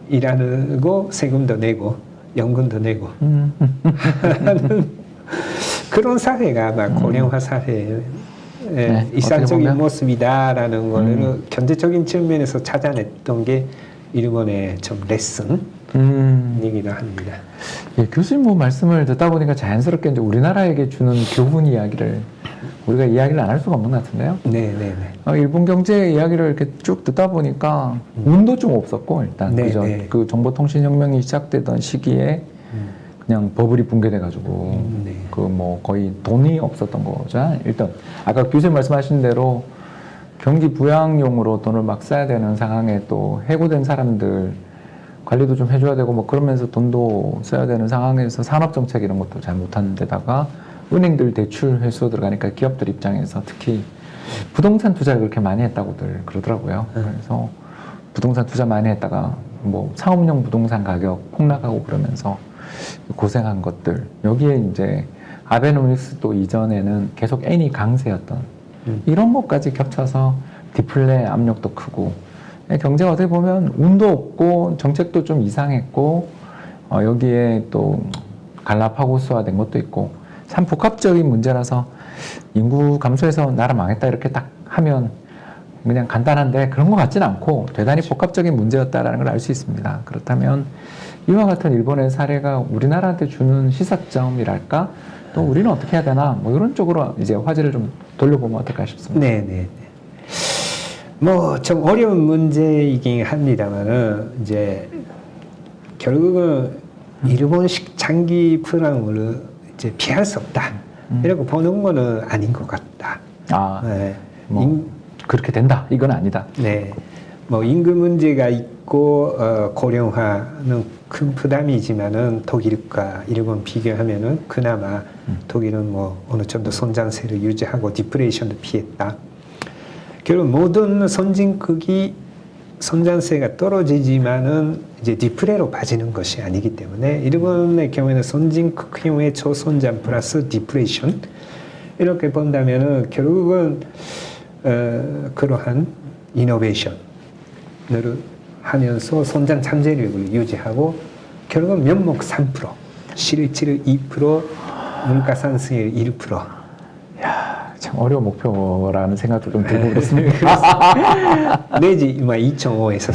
일하고 세금도 내고 연금도 내고 하는 그런 사회가 아마 고령화 사회의 네, 일상적인 모습이다라는 거를 경제적인 측면에서 찾아냈던 게 일본의 좀 레슨이기도 합니다. 예, 교수님 뭐 말씀을 듣다 보니까 자연스럽게 이제 우리나라에게 주는 교훈 이야기를 우리가 이야기를 안 할 수가 없는 것 같은데요. 네네네. 일본 경제 이야기를 이렇게 쭉 듣다 보니까 운도 좀 없었고 일단 네, 그죠. 네. 그 정보통신혁명이 시작되던 시기에 그냥 버블이 붕괴돼가지고 네. 그 뭐 거의 돈이 없었던 거죠. 일단 아까 교수님 말씀하신 대로 경기 부양용으로 돈을 막 써야 되는 상황에 또 해고된 사람들 관리도 좀 해줘야 되고 뭐 그러면서 돈도 써야 되는 상황에서 산업정책 이런 것도 잘 못하는 데다가 은행들 대출 회수 들어가니까 기업들 입장에서 특히 부동산 투자를 그렇게 많이 했다고들 그러더라고요. 그래서 부동산 투자 많이 했다가 뭐 상업용 부동산 가격 폭락하고 그러면서 고생한 것들, 여기에 이제 아베노믹스도 이전에는 계속 N이 강세였던 이런 것까지 겹쳐서 디플레 압력도 크고 경제가 어떻게 보면 운도 없고 정책도 좀 이상했고 여기에 또 갈라파고스화된 것도 있고 참 복합적인 문제라서 인구 감소해서 나라 망했다 이렇게 딱 하면 그냥 간단한데 그런 것 같지는 않고 대단히 복합적인 문제였다라는 걸 알 수 있습니다. 그렇다면 이와 같은 일본의 사례가 우리나라한테 주는 시사점이랄까? 또 우리는 어떻게 해야 되나? 뭐 이런 쪽으로 이제 화제를 좀 돌려보면 어떨까 싶습니다. 네네. 뭐 좀 어려운 문제이긴 합니다만은 이제 결국은 일본식 장기 불황을 이제 피할 수 없다. 이라고 보는 거는 아닌 것 같다. 네. 그렇게 된다. 이건 아니다. 네. 뭐 인구 문제가 있고 고령화는 큰 부담이지만은 독일과 일본 비교하면은 그나마 독일은 뭐 어느 정도 성장세를 유지하고 디프레이션도 피했다. 결국 모든 선진국이 선장세가 떨어지지만은 이제 디프레로 빠지는 것이 아니기 때문에 일본의 경우에는 선진국형의 초선장 플러스 디프레이션 이렇게 본다면은 결국은 그러한 이노베이션을 하면서 선장 잠재력을 유지하고 결국은 면목 3%, 실질 2%, 물가 상승률 1%. 참 어려운 목표라는 생각도 좀 들고 그렇습니다. 내지 2.5에서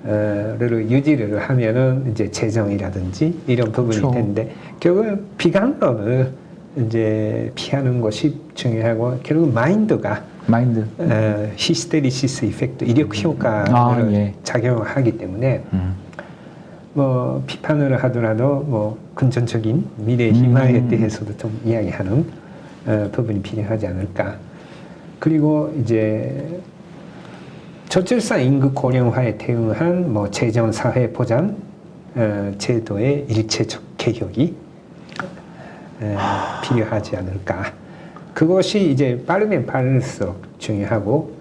3%를 유지를 하면은 이제 재정이라든지 이런 부분이 그렇죠. 되는데 결국은 비강론을 이제 피하는 것이 중요하고 결국 마인드가 마인드. 히스테리시스 이펙트 이력 효과를 예. 작용하기 때문에 뭐 비판을 하더라도 뭐 근전적인 미래 희망에 대해서도 좀 이야기하는 부분이 필요하지 않을까. 그리고 이제 저출산 인구 고령화에 대응한 뭐 재정 사회 보장 제도의 일체적 개혁이 필요하지 않을까. 그것이 이제 빠르면 빠를수록 중요하고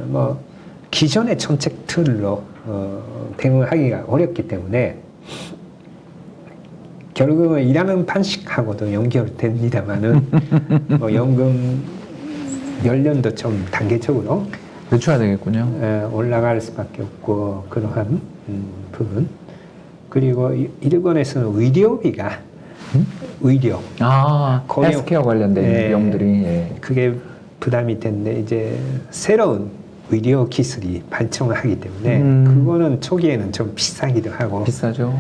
뭐 기존의 정책 틀로 대응하기가 어렵기 때문에 결국은 일하는 방식하고도 연결됩니다만은 뭐 연금 연령도 좀 단계적으로 늦춰야 되겠군요. 올라갈 수밖에 없고 그러한 부분. 그리고 일본에서는 의료비가 의료 고령- 헬스케어 관련된 예. 비용들이 예. 그게 부담이 되는데 이제 새로운 의료 기술이 발전하기 때문에 그거는 초기에는 좀 비싸기도 하고 비싸죠.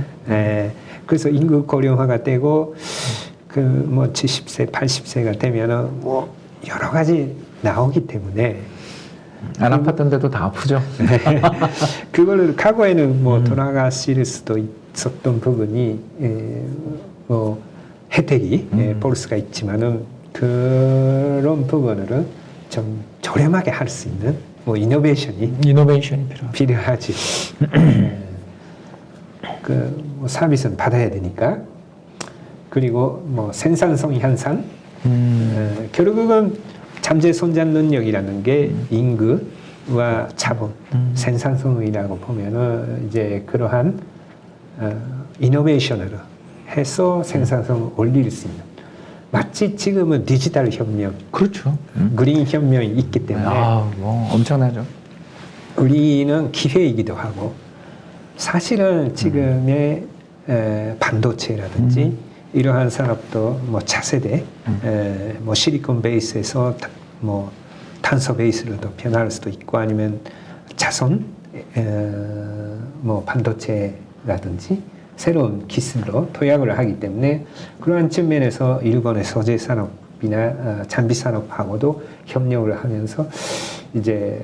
그래서 인구 고령화가 되고 그 뭐 70세, 80세가 되면은 뭐 여러 가지 나오기 때문에 안 아팠던데도 다 아프죠. 그거를 과거에는 뭐 돌아가실 수도 있었던 부분이 뭐 혜택이 볼 수가 있지만은 그런 부분을 좀 저렴하게 할 수 있는 뭐 이노베이션이 이노베이션이 필요하지. 그뭐 서비스는 받아야 되니까. 그리고 뭐 생산성 향상. 결국은 잠재 손잡 능력이라는 게 인구와 자본, 생산성이라고 보면은 이제 그러한 이노베이션으로 해서 생산성을 올릴 수 있는. 마치 지금은 디지털 혁명, 그렇죠. 그린 혁명이 있기 때문에 뭐 엄청나죠. 우리는 기회이기도 하고 사실은 지금의 반도체라든지 이러한 산업도 뭐 차세대 뭐 실리콘 베이스에서 뭐 탄소 베이스로 더 변할 수도 있고 아니면 자손 뭐 반도체라든지 새로운 기술로 도약을 하기 때문에 그러한 측면에서 일본의 소재 산업이나 장비 산업하고도 협력을 하면서 이제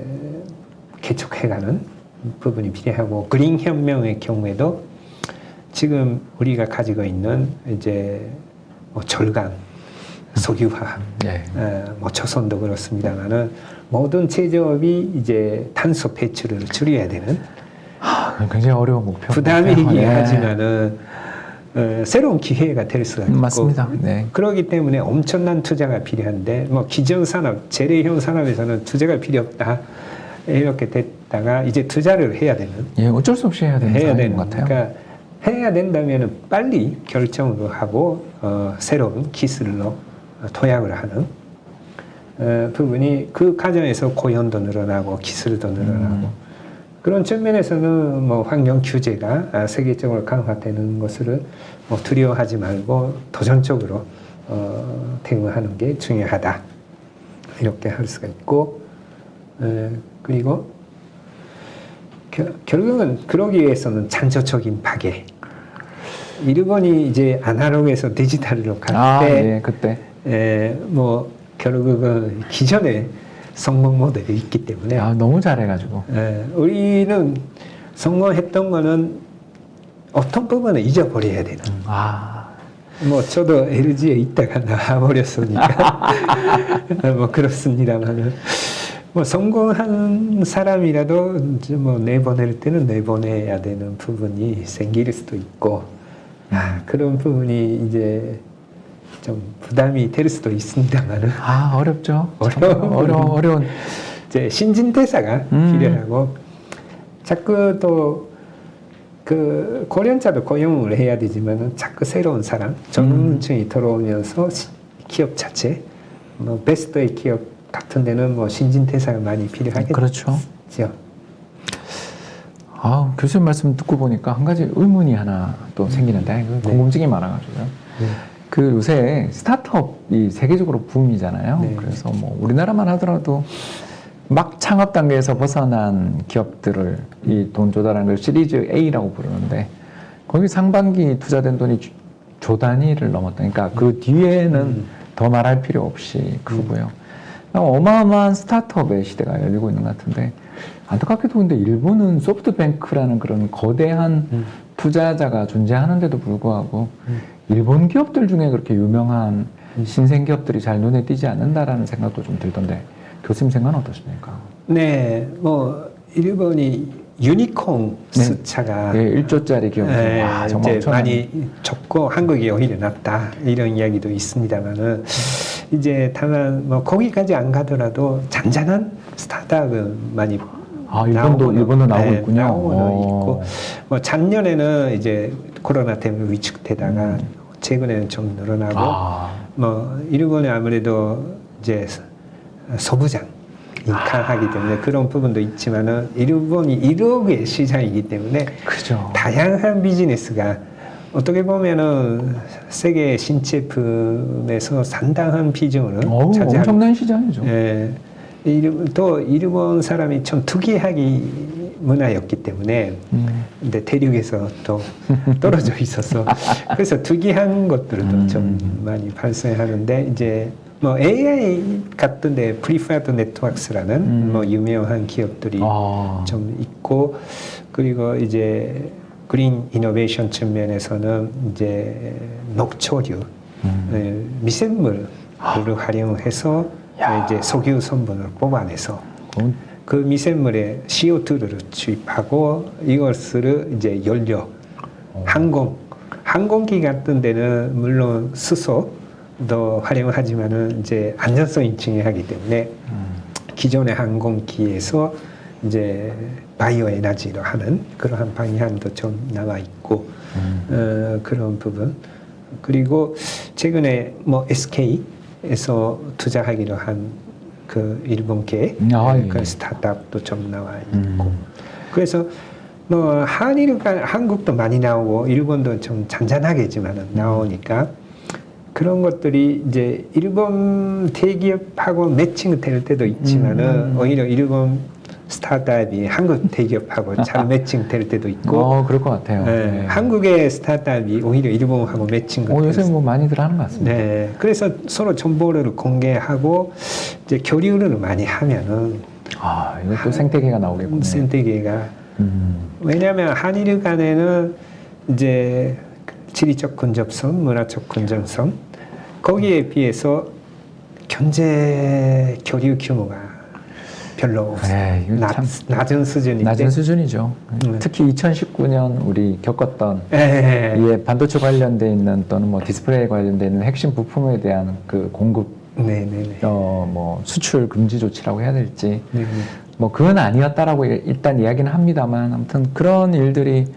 개척해가는 부분이 필요하고 그린 혁명의 경우에도 지금 우리가 가지고 있는 이제 뭐 절강, 석유화, 뭐 조선도 그렇습니다만은 모든 제조업이 이제 탄소 배출을 줄여야 되는 굉장히 어려운 목표. 부담이긴 하지만은 새로운 기회가 될 수가 있고 맞습니다. 네. 그렇기 때문에 엄청난 투자가 필요한데 뭐 기존 산업, 재래형 산업에서는 투자가 필요 없다 이렇게 됐다가 이제 투자를 해야 되는. 예, 어쩔 수 없이 해야 되는 것 같아요. 그러니까 해야 된다면 빨리 결정을 하고 새로운 기술로 도약을 하는 부분이 그 과정에서 고용도 늘어나고 기술도 늘어나고 그런 측면에서는 뭐 환경 규제가 세계적으로 강화되는 것을 뭐 두려워하지 말고 도전적으로 대응하는 게 중요하다 이렇게 할 수가 있고 그리고 결국은 그러기 위해서는 창조적인 파괴. 일본이 이제 아날로그에서 디지털로 갈 때, 예, 그때. 뭐 결국은 기존의 성공 모델이 있기 때문에 너무 잘해가지고. 우리는 성공했던 거는 어떤 부분을 잊어버려야 되는. 뭐 저도 LG에 있다가 나와버렸으니까 뭐 그렇습니다만은. 뭐 성공한 사람이라도 뭐 내보낼 때는 내보내야 되는 부분이 생길 수도 있고 그런 부분이 이제 좀 부담이 될 수도 있습니다만은 어렵죠. 어려운 어려운 이제 신진대사가 필요하고 자꾸 또 그 고령자도 고용을 해야 되지만은 자꾸 새로운 사람, 젊은층이 들어오면서 기업 자체, 뭐 베스트의 기업 같은 데는 뭐 신진대사가 많이 필요하겠죠. 그렇죠. 아, 교수님 말씀 듣고 보니까 한 가지 의문이 하나 또 생기는데 궁금증이 많아가지고요. 그 요새 스타트업이 세계적으로 붐이잖아요. 네. 그래서 뭐 우리나라만 하더라도 막 창업 단계에서 벗어난 기업들을 이 돈 조달하는 걸 시리즈 A라고 부르는데 거기 상반기 투자된 돈이 조 단위를 넘었다. 그러니까 그 뒤에는 더 말할 필요 없이 크고요. 어마어마한 스타트업의 시대가 열리고 있는 것 같은데 안타깝게도 근데 일본은 소프트뱅크라는 그런 거대한 투자자가 존재하는데도 불구하고 일본 기업들 중에 그렇게 유명한 신생 기업들이 잘 눈에 띄지 않는다라는 생각도 좀 들던데 교수님 생각은 어떠십니까? 네, 뭐 일본이 유니콘 네. 숫자가 네, 1조짜리 기업이 네, 와, 정말 이제 많이 적고 한국이 오히려 낮다 이런 이야기도 있습니다만은 이제 다만 뭐 거기까지 안 가더라도 잔잔한 스타트업은 많이 일본도 나오고 네, 있군요. 나오고는 있고 뭐 작년에는 이제 코로나 때문에 위축되다가 최근에는 좀 늘어나고 뭐 일본은 아무래도 이제 소부장이 강하기 때문에 그런 부분도 있지만은 일본이 1억의 시장이기 때문에 그죠. 다양한 비즈니스가 어떻게 보면은 세계 신제품에서 상당한 비중을 차지하고 엄청난 시장이죠. 예, 또 일본 사람이 좀 특이하기 문화였기 때문에 근데 대륙에서 또 떨어져 있어서 그래서 특이한 것들도 좀 많이 발생하는데 이제 뭐 AI 같은데 프리패드 네트워크스라는 뭐 유명한 기업들이 좀 있고 그리고 이제 그린 이노베이션 측면에서는 이제 녹초류 미생물을 활용해서 이제 석유 성분을 뽑아내서 그 미생물에 CO2를 주입하고 이것을 이제 연료 항공기 같은 데는 물론 수소도 활용하지만은 이제 안전성이 중요하기 때문에 기존의 항공기에서 이제 바이오 에너지로 하는 그러한 방향도 좀 나와 있고 그런 부분 그리고 최근에 뭐 SK에서 투자하기로 한 그 일본계 그 스타트업도 좀 나와 있고 그래서 뭐 한국도 많이 나오고 일본도 좀 잔잔하겠지만은 나오니까 그런 것들이 이제 일본 대기업하고 매칭될 때도 있지만은 오히려 일본 스타트업이 한국 대기업하고 잘 매칭될 때도 있고 그럴 것 같아요. 네. 한국의 스타트업이 오히려 일본하고 매칭될 요새 뭐 많이들 하는 것 같습니다. 네, 그래서 서로 정보를 공개하고 이제 교류를 많이 하면은 이것도 생태계가 나오겠군요. 생태계가 왜냐하면 한일 간에는 이제 지리적 근접성, 문화적 근접성 거기에 비해서 경제 교류 규모가 별로 낮은 수준인데 낮은 수준이죠. 특히 2019년 우리 겪었던 이 반도체 관련돼 있는 또는 뭐 디스플레이 관련돼 있는 핵심 부품에 대한 그 공급 뭐 수출 금지 조치라고 해야 될지 뭐 그건 아니었다라고 일단 이야기는 합니다만 아무튼 그런 일들이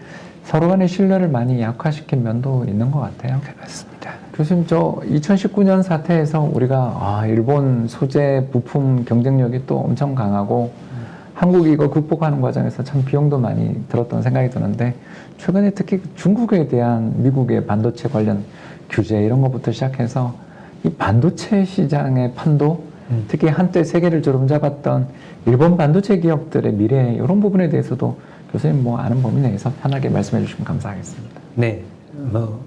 서로 간의 신뢰를 많이 약화시킨 면도 있는 것 같아요. 맞습니다. 교수님, 저 2019년 사태에서 우리가 일본 소재 부품 경쟁력이 또 엄청 강하고 한국이 이거 극복하는 과정에서 참 비용도 많이 들었던 생각이 드는데 최근에 특히 중국에 대한 미국의 반도체 관련 규제 이런 것부터 시작해서 이 반도체 시장의 판도 특히 한때 세계를 주름잡았던 일본 반도체 기업들의 미래 이런 부분에 대해서도 교수님 뭐 아는 범위 내에서 편하게 말씀해 주시면 감사하겠습니다. 네, 뭐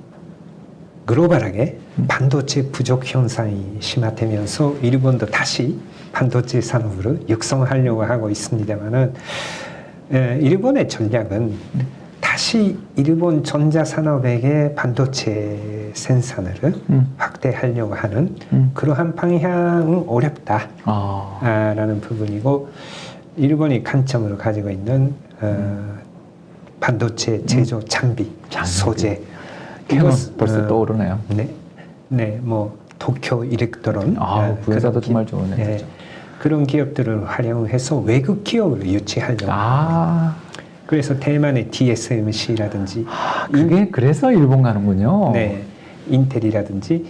글로벌하게 반도체 부족 현상이 심화되면서 일본도 다시 반도체 산업을 육성하려고 하고 있습니다만은 일본의 전략은 다시 일본 전자산업에게 반도체 생산을 확대하려고 하는 그러한 방향은 어렵다라는 부분이고 일본이 관점으로 가지고 있는 반도체 제조 장비, 소재 캐논 벌써 떠오르네요. 네, 뭐 도쿄 일렉트론 그 회사도 정말 좋은 회사죠. 그런 기업들을 활용해서 외국 기업을 유치하려고 그래서 대만의 TSMC라든지 그게 그래서 일본 가는군요. 네, 인텔이라든지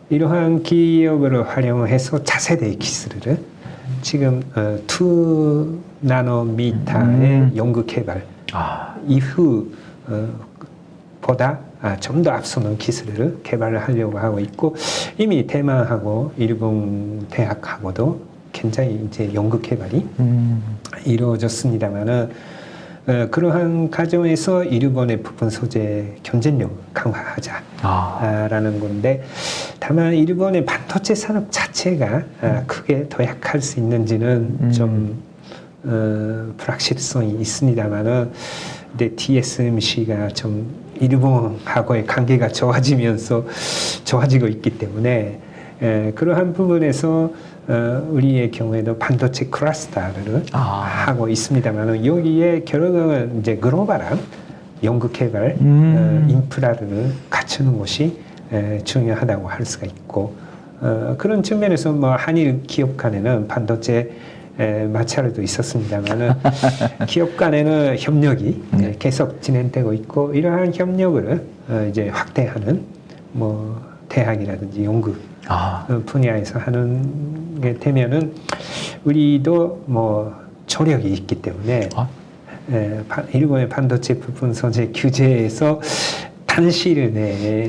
이러한 기업을 활용해서 차세대 기술을 지금 2 나노미터의 연구 개발 이후 보다 좀 더 앞서는 기술을 개발을 하려고 하고 있고 이미 대만하고 일본 대학하고도 굉장히 이제 연구 개발이 이루어졌습니다만은 그러한 과정에서 일본의 부품 소재 경쟁력을 강화하자라는 건데 다만 일본의 반도체 산업 자체가 크게 도약할 수 있는지는 좀 불확실성이 있습니다만은 근데 TSMC가 좀 일본하고의 관계가 좋아지고 있기 때문에 그러한 부분에서 우리의 경우에도 반도체 클러스터를 하고 있습니다만 여기에 결국은 이제 글로벌한 연구 개발 인프라를 갖추는 것이 중요하다고 할 수가 있고 그런 측면에서 뭐 한일 기업 간에는 반도체 마찰도 있었습니다만은 기업 간에는 협력이 계속 진행되고 있고 이러한 협력을 이제 확대하는 뭐 대학이라든지 연구 분야에서 하는 게 되면은 우리도 뭐 조력이 있기 때문에 일본의 반도체 부품 소재 규제에서 단시일 내에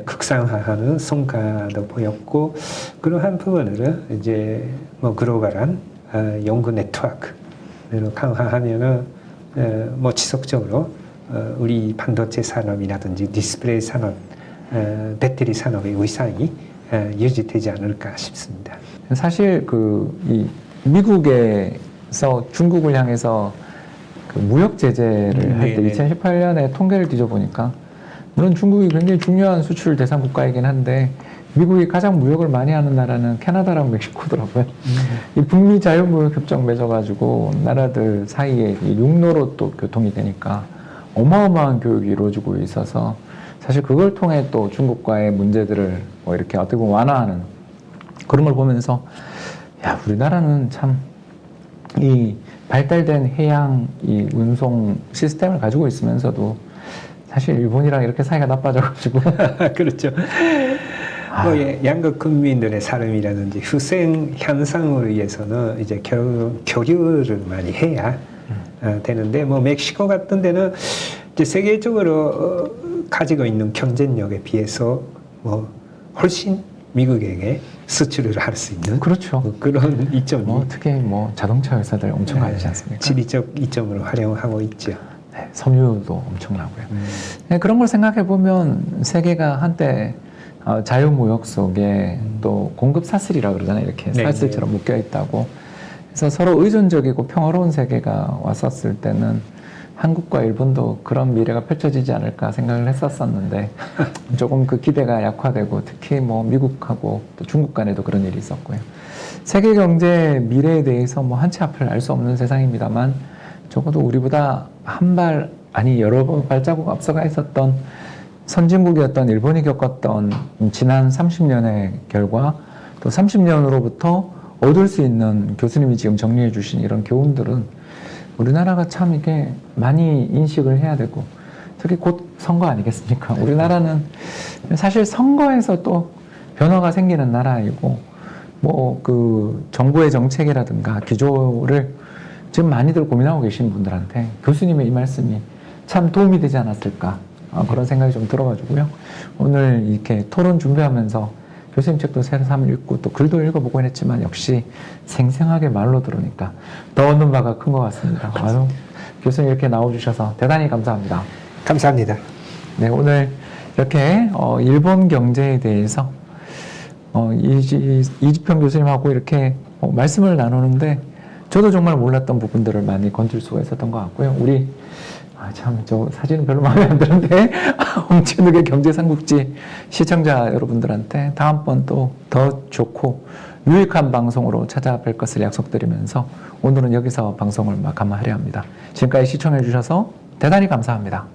극상화하는 성과도 보였고 그러한 부분을 이제 뭐 글로벌한 연구 네트워크를 강화하면은 뭐 지속적으로 우리 반도체 산업이라든지 디스플레이 산업, 배터리 산업의 위상이 유지되지 않을까 싶습니다. 사실 이 미국에서 중국을 향해서 그 무역 제재를 할 때 2018년에 통계를 뒤져보니까 물론 중국이 굉장히 중요한 수출 대상 국가이긴 한데 미국이 가장 무역을 많이 하는 나라는 캐나다랑 멕시코더라고요. 이 북미 자유무역협정 맺어가지고 나라들 사이에 이 육로로 또 교통이 되니까 어마어마한 교육이 이루어지고 있어서 사실 그걸 통해 또 중국과의 문제들을 뭐 이렇게 어떻게 보면 완화하는 그런 걸 보면서 야 우리나라는 참 이 발달된 해양 이 운송 시스템을 가지고 있으면서도 사실 일본이랑 이렇게 사이가 나빠져가지고 그렇죠. 양국 국민들의 삶이라든지 후생 현상을 위해서는 이제 교류를 많이 해야 되는데 뭐 멕시코 같은 데는 이제 세계적으로 가지고 있는 경쟁력에 비해서 뭐 훨씬 미국에게 수출을 할 수 있는 그렇죠. 그런 이점이 특히 뭐 자동차 회사들 엄청 많지 않습니까? 지리적 이점으로 활용하고 있죠. 네, 섬유도 엄청나고요. 네, 그런 걸 생각해 보면 세계가 한때 자유무역 속에 또 공급 사슬이라 그러잖아요. 이렇게 사슬처럼 묶여 있다고. 그래서 서로 의존적이고 평화로운 세계가 왔었을 때는 한국과 일본도 그런 미래가 펼쳐지지 않을까 생각을 했었었는데 조금 그 기대가 약화되고 특히 뭐 미국하고 또 중국 간에도 그런 일이 있었고요. 세계 경제 미래에 대해서 뭐 한 치 앞을 알 수 없는 세상입니다만 적어도 우리보다 한 발 아니 여러 번 발자국 앞서가 있었던 선진국이었던 일본이 겪었던 지난 30년의 결과 또 30년으로부터 얻을 수 있는 교수님이 지금 정리해 주신 이런 교훈들은 우리나라가 참 이게 많이 인식을 해야 되고 특히 곧 선거 아니겠습니까? 우리나라는 사실 선거에서 또 변화가 생기는 나라이고 뭐 그 정부의 정책이라든가 기조를 지금 많이들 고민하고 계신 분들한테 교수님의 이 말씀이 참 도움이 되지 않았을까 그런 생각이 좀 들어가지고요. 오늘 이렇게 토론 준비하면서 교수님 책도 새삼 읽고 또 글도 읽어보곤 했지만 역시 생생하게 말로 들으니까 더 얻는 바가 큰 것 같습니다. 아유, 교수님 이렇게 나와주셔서 대단히 감사합니다. 감사합니다. 네, 오늘 이렇게 일본 경제에 대해서 이지평 교수님하고 이렇게 말씀을 나누는데 저도 정말 몰랐던 부분들을 많이 건질 수가 있었던 것 같고요. 우리 참, 저 사진은 별로 마음에 안 드는데, 홍진욱의 경제삼국지 시청자 여러분들한테 다음번 또 더 좋고 유익한 방송으로 찾아뵐 것을 약속드리면서 오늘은 여기서 방송을 마감하려 합니다. 지금까지 시청해주셔서 대단히 감사합니다.